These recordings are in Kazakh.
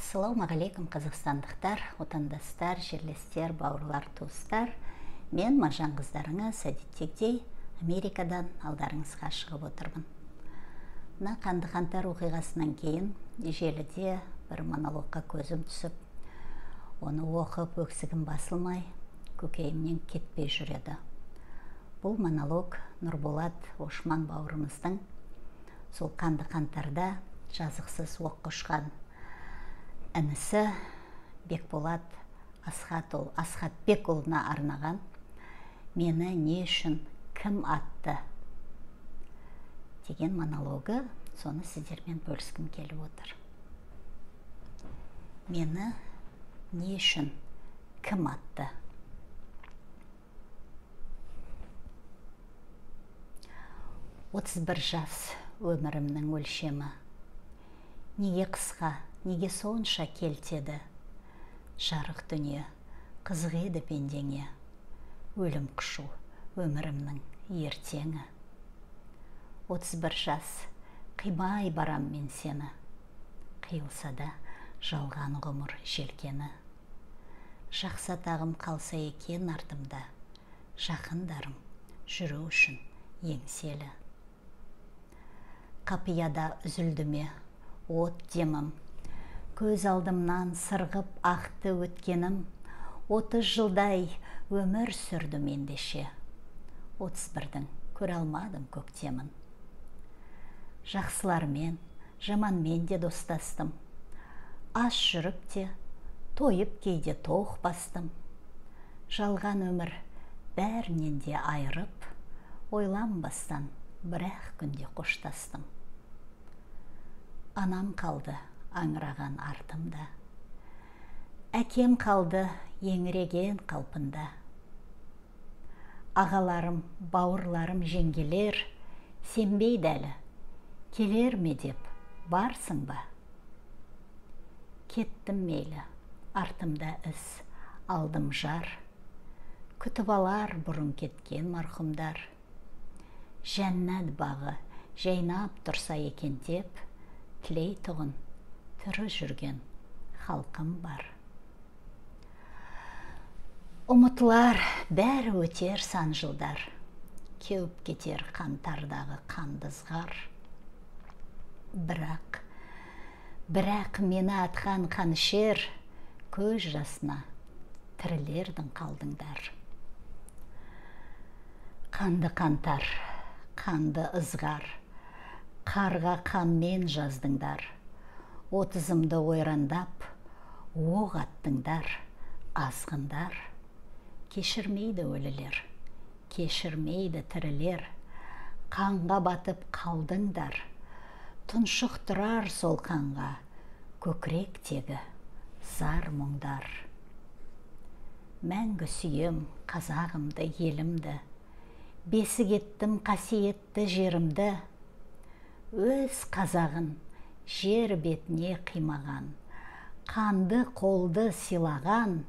Ассалаумағалейкум, қазақстандықтар, отандастар, жерлестер, бауырлар, туыстар. Мен Маржан қыздарыңыз әдеттегідей Америкадан алдарыңызға шығып отырмын. Мына қанды қаңтар оқиғасынан кейін желіде бір монологқа көзім түсіп, оны оқып өксігім басылмай, көкейімнен кетпей жүреді. Бұл монолог Нұрболат Ошман бауырымыздың сол қанды қаңтарда жазықсыз оққа ұшқан інісі Бекболат Асхатбекұлына арнаған «Мені не үшін кім атты?» деген монологы, соны сіздермен бөліскім келіп отыр. Мені не үшін кім атты? Отыз бір жас өмірімнің өлшемі. Неге қысқа, неге сонша келтеді? Жарық дүние, қызық еді пендеңе. Өлім құшу, өмірімнің ертеңі. 31 жас, қимай барам мен сені. Қиылса да жалған ғұмыр желкені. Жақсы атағым қалса екен артымда, жақындарым жүру үшін еңселі. Қапияда үзілдіме от демім, көз алдымнан сырғып ақты өткенім, 30 жылдай өмір сүрдім ендеше. 31-дің көре алмадым көктемін. Жақсылармен, жаманмен де достастым. Аш жүріп те, тойып кейде тоқ бастым. Жалған өмір бәрінен де айырып, ойланбастан бір-ақ күнде қоштастым. Анам қалды аңыраған артымда. Әкем қалды еңіреген қалпында. Ағаларым, бауырларым, жеңгелер сенбейді әлі. Келер ме деп барсың ба? Кеттім мейлі, артымда із, алдым жар. Күтіп алар бұрын кеткен марқұмдар. Жәннат бағы жайнап тұрса екен деп, тілей тұғын түрі жүрген халқым бар. Ұмытылар бәрі өтер сан жылдар, кеуіп кетер қаңтардағы қандызғар. Бірақ мені атқан қанішер, көз жасына тірілердің қалдыңдар. Қанды қаңтар, қанды ызғар, қарға қанмен жаздыңдар. 30-ымды ойрандап, оқ аттыңдар, азғындар. Кешірмейді өлілер, кешірмейді тірілер. Қанға батып қалдыңдар, тұншық тұрар сол қанға, көкіректегі зар мұңдар. Мәңгі сүйем қазағымды, елімді, бесік еттім қасиетті жерімді. Өз қазағын жер бетіне қимаған, қанды қолды силаған,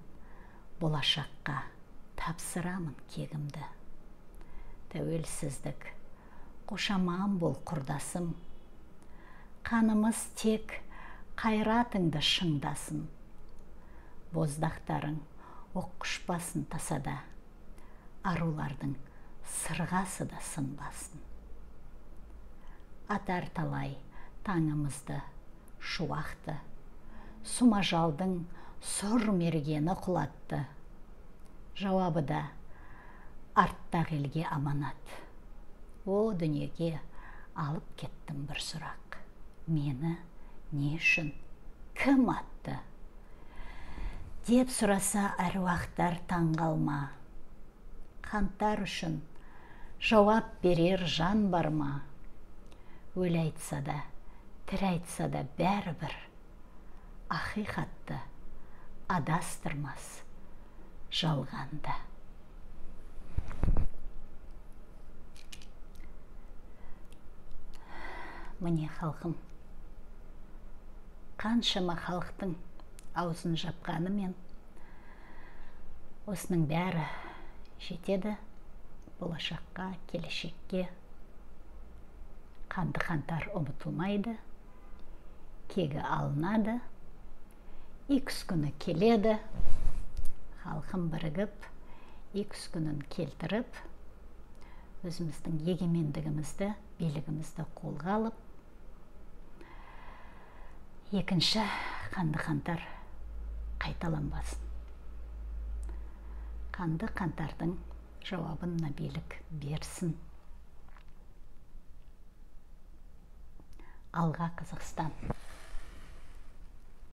болашаққа тапсырамын кегімді. Тәуелсіздік, қошаман бол құрдасым, қанымыз тек қайратыңды шыңдасын. Боздақтарың оққұшпасын тасада, арулардың сырғасы да сынбасын. Атар талай таңымызды, шуақты, сумажалдың сұр мергені құлатты. Жауабы да арттақ елге аманат. О дүниеге алып кеттім бір сұрақ. Мені не үшін кім атты? Деп сұраса әруақтар таңғалма. Қаңтар үшін жауап берер жан бар ма? Өл айтса да, тір айтса да бәрібір, ақиқатты адастырмас жалғанда. Міне халқым, қаншама халықтың аузын жапқанымен, осының бәрі жетеді болашаққа, келешекке. Қанды қаңтар ұмытылмайды, кегі алынады, X күні келеді, халқым бірігіп, X күнін келтіріп, өзіміздің егемендігімізді, билігімізді қолға алып, екінші қанды қаңтар қайталанбасын. Қанды қаңтардың жауабын мына билік берсін. Алға Қазақстан!